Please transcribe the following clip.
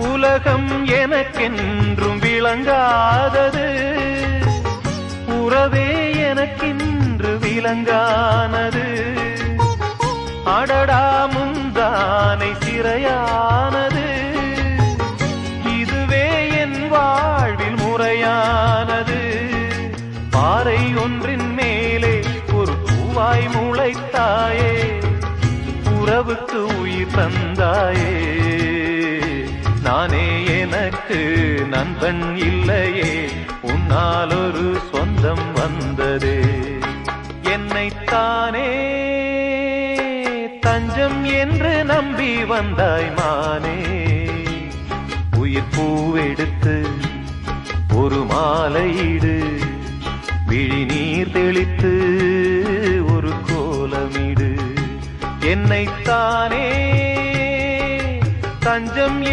உலகம் எனக்கென்றும் விளங்காதது, உறவே எனக்கென்று விளங்கானது. அடடா முந்தானை சிறையானது, இதுவே என் வாழ்வில் முறையானது. பாறை ஒன்றின் மேலே ஒரு பூவாய் முளைத்தாயே, உறவுக்கு உயிர் தந்தாயே. நானே எனக்கு நண்பன் இல்லையே, உன்னால் ஒரு சொந்தம் வந்ததே. என்னைத்தானே தஞ்சம் என்று நம்பி வந்தாய் மானே. உயிர் பூவெடுத்து ஒரு மாலையிடு, விழி நீர் தெளித்து ஒரு கோலமிடு. என்னைத்தானே தஞ்சம்